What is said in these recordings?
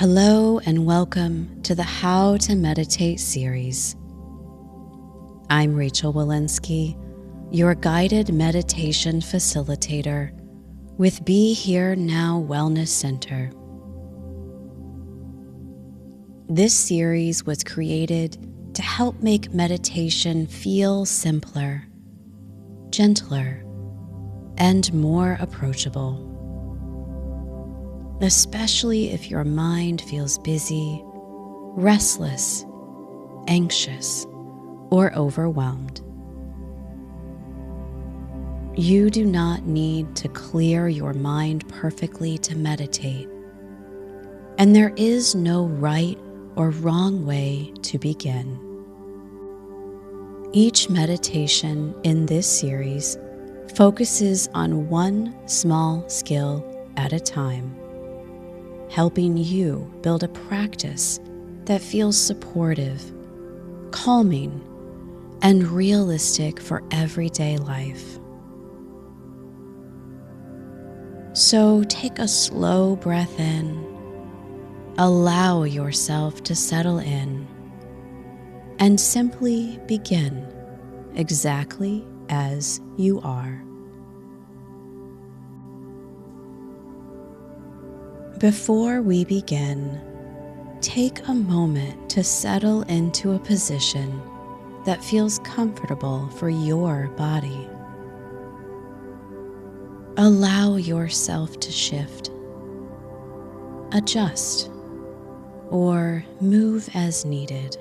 Hello and welcome to the How to Meditate series. I'm Rachel Walensky, your guided meditation facilitator with Be Here Now Wellness Center. This series was created to help make meditation feel simpler, gentler, and more approachable. Especially if your mind feels busy, restless, anxious, or overwhelmed. You do not need to clear your mind perfectly to meditate, and there is no right or wrong way to begin. Each meditation in this series focuses on one small skill at a time, helping you build a practice that feels supportive, calming, and realistic for everyday life. So take a slow breath in, allow yourself to settle in, and simply begin exactly as you are. Before we begin, take a moment to settle into a position that feels comfortable for your body. Allow yourself to shift, adjust, or move as needed.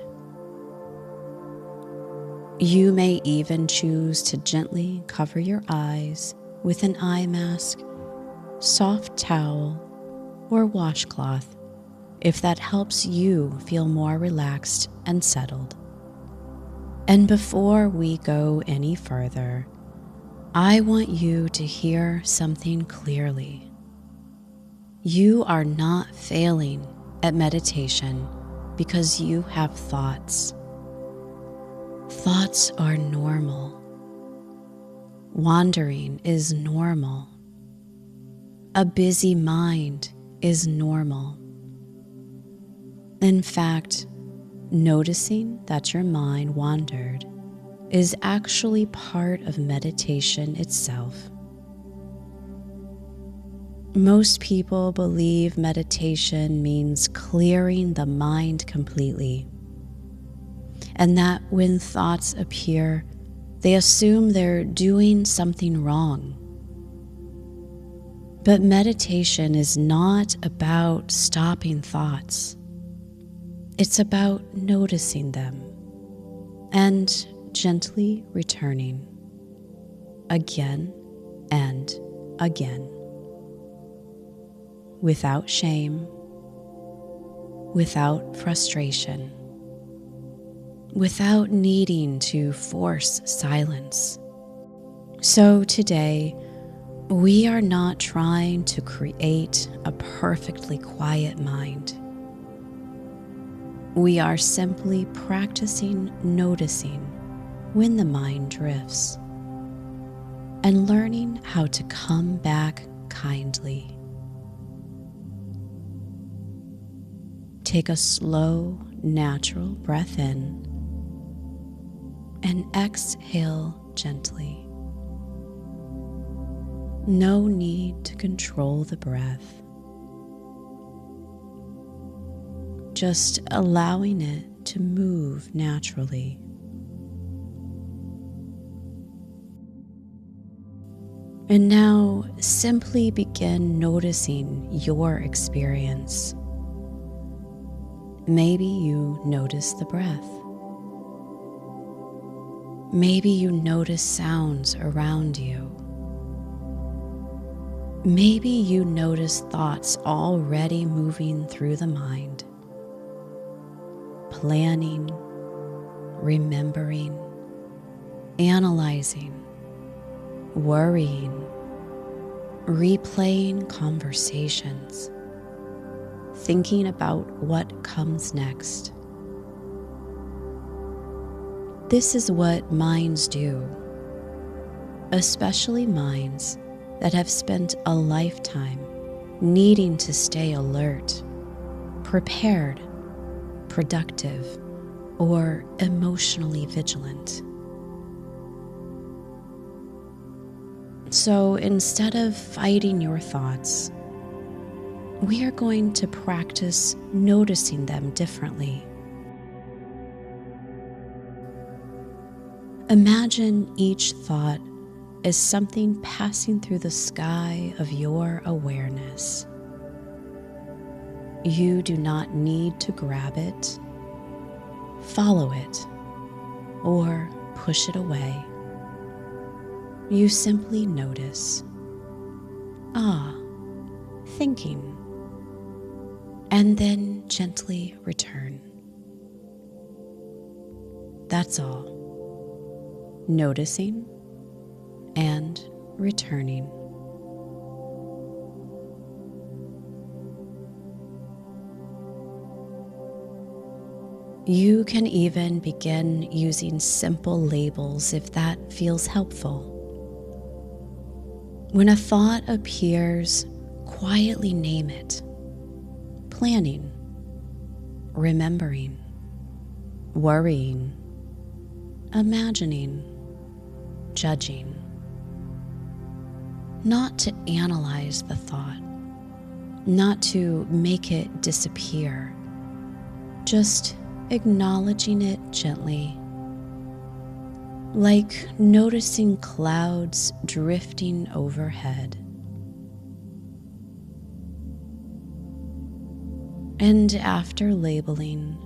You may even choose to gently cover your eyes with an eye mask, soft towel, or washcloth if that helps you feel more relaxed and settled. And before we go any further, I want you to hear something clearly. You are not failing at meditation because you have thoughts. Thoughts are normal. Wandering is normal. A busy mind is normal. In fact, noticing that your mind wandered is actually part of meditation itself. Most people believe meditation means clearing the mind completely, and that when thoughts appear, they assume they're doing something wrong. But meditation is not about stopping thoughts. It's about noticing them and gently returning again and again, without shame, without frustration, without needing to force silence. So today, we are not trying to create a perfectly quiet mind. We are simply practicing noticing when the mind drifts and learning how to come back kindly. Take a slow, natural breath in and exhale gently. No need to control the breath. Just allowing it to move naturally. And now simply begin noticing your experience. Maybe you notice the breath. Maybe you notice sounds around you. Maybe you notice thoughts already moving through the mind, planning, remembering, analyzing, worrying, replaying conversations, thinking about what comes next. This is what minds do, especially minds that have spent a lifetime needing to stay alert, prepared, productive, or emotionally vigilant. So instead of fighting your thoughts, we are going to practice noticing them differently. Imagine each thought as something passing through the sky of your awareness. You do not need to grab it, follow it, or push it away. You simply notice, thinking, and then gently return. That's all. Noticing and returning. You can even begin using simple labels if that feels helpful. When a thought appears, quietly name it. Planning, remembering, worrying, imagining, judging. Not to analyze the thought, not to make it disappear, just acknowledging it gently, like noticing clouds drifting overhead. And after labeling,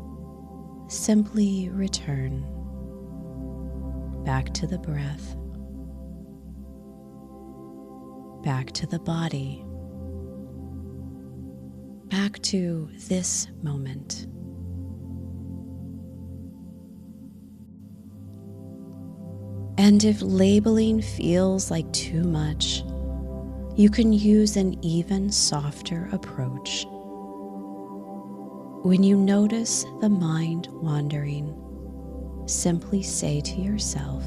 simply return back to the breath, back to the body, back to this moment. And if labeling feels like too much, you can use an even softer approach. When you notice the mind wandering, simply say to yourself,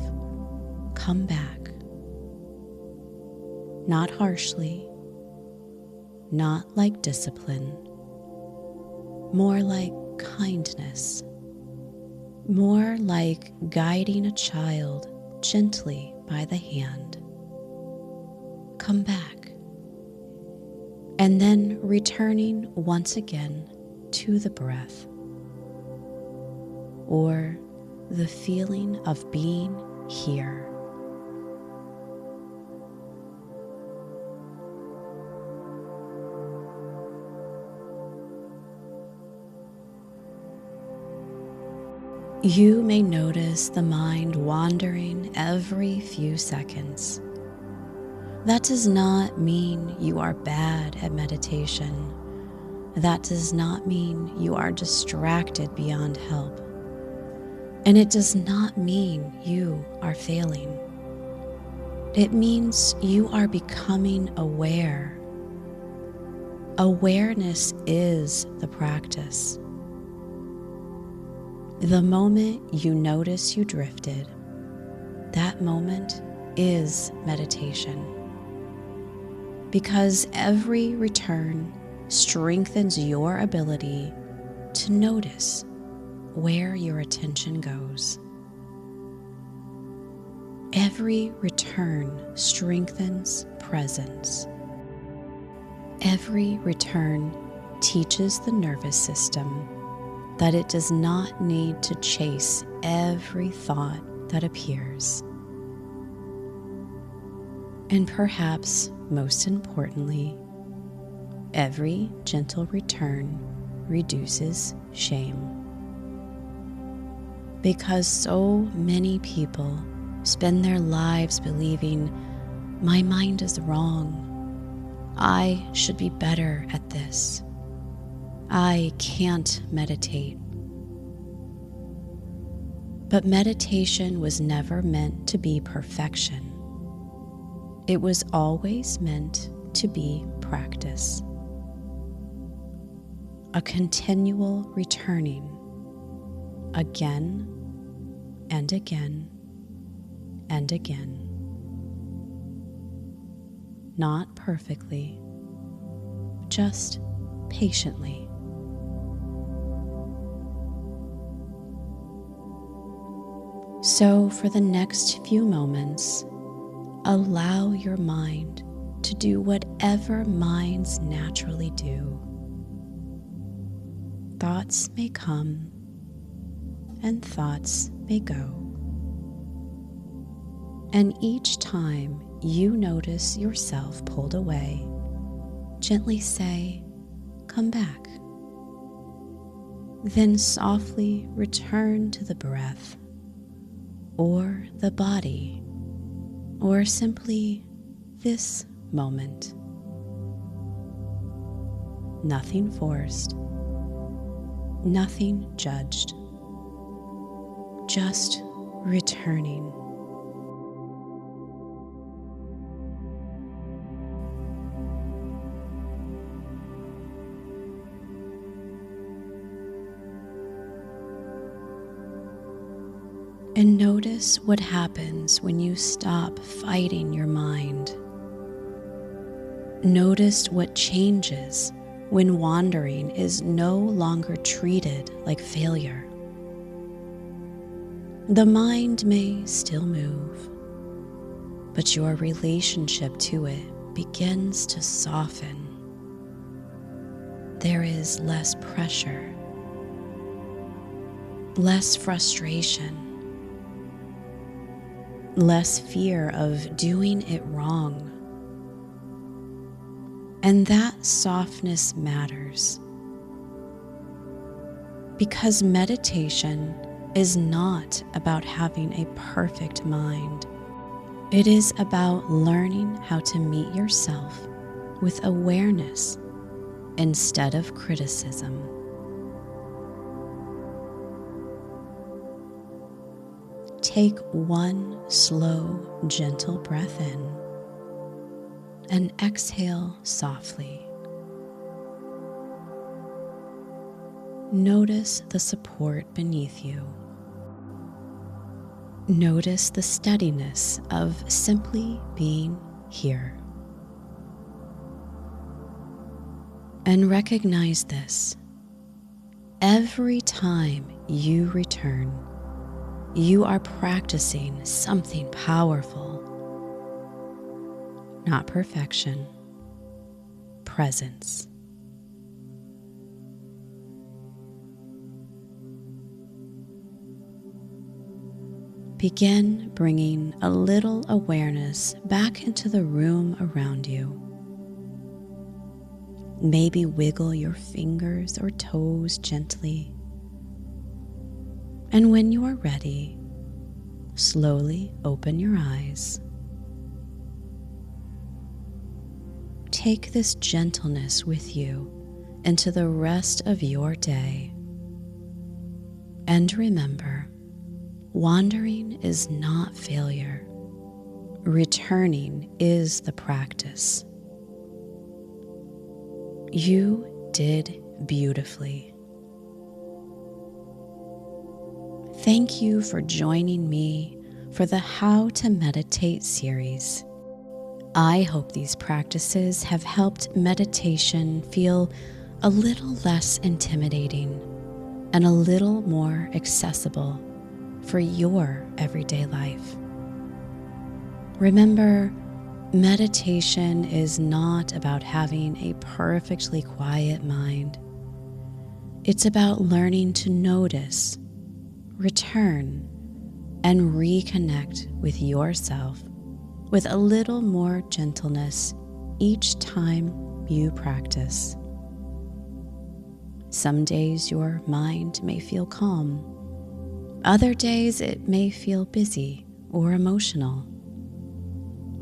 "Come back." Not harshly, not like discipline, more like kindness, more like guiding a child gently by the hand. Come back. And then returning once again to the breath, or the feeling of being here. You may notice the mind wandering every few seconds. That does not mean you are bad at meditation. That does not mean you are distracted beyond help. And it does not mean you are failing. It means you are becoming aware. Awareness is the practice. The moment you notice you drifted, that moment is meditation. Because every return strengthens your ability to notice where your attention goes. Every return strengthens presence. Every return teaches the nervous system that it does not need to chase every thought that appears. And perhaps most importantly, every gentle return reduces shame. Because so many people spend their lives believing, my mind is wrong. I should be better at this. I can't meditate. But meditation was never meant to be perfection. It was always meant to be practice. A continual returning, again and again and again. Not perfectly, just patiently, So for the next few moments, allow your mind to do whatever minds naturally do. Thoughts may come and thoughts may go. And each time you notice yourself pulled away, gently say, "Come back." Then softly return to the breath, or the body, or simply this moment. Nothing forced, nothing judged, just returning. And notice what happens when you stop fighting your mind. Notice what changes when wandering is no longer treated like failure. The mind may still move, but your relationship to it begins to soften. There is less pressure, less frustration, less fear of doing it wrong. And that softness matters, because meditation is not about having a perfect mind. It is about learning how to meet yourself with awareness instead of criticism. Take one slow, gentle breath in and exhale softly. Notice the support beneath you. Notice the steadiness of simply being here. And recognize this: every time you return, you are practicing something powerful. Not perfection, presence. Begin bringing a little awareness back into the room around you. Maybe wiggle your fingers or toes gently. And when you are ready, slowly open your eyes. Take this gentleness with you into the rest of your day. And remember, wandering is not failure. Returning is the practice. You did beautifully. Thank you for joining me for the How to Meditate series. I hope these practices have helped meditation feel a little less intimidating and a little more accessible for your everyday life. Remember, meditation is not about having a perfectly quiet mind. It's about learning to notice, return, and reconnect with yourself with a little more gentleness each time you practice. Some days your mind may feel calm. Other days it may feel busy or emotional.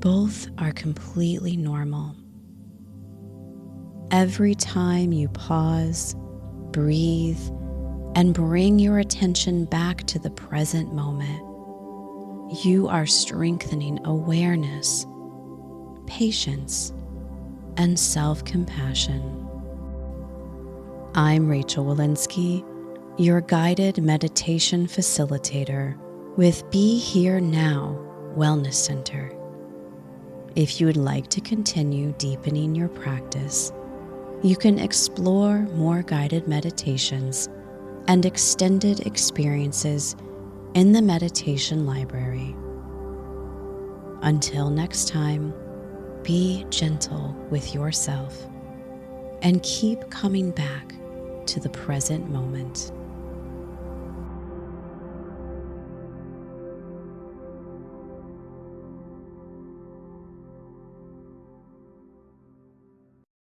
Both are completely normal. Every time you pause, breathe, and bring your attention back to the present moment, you are strengthening awareness, patience, and self-compassion. I'm Rachel Walensky, your guided meditation facilitator with Be Here Now Wellness Center. If you would like to continue deepening your practice, you can explore more guided meditations and extended experiences in the meditation library. Until next time, be gentle with yourself and keep coming back to the present moment.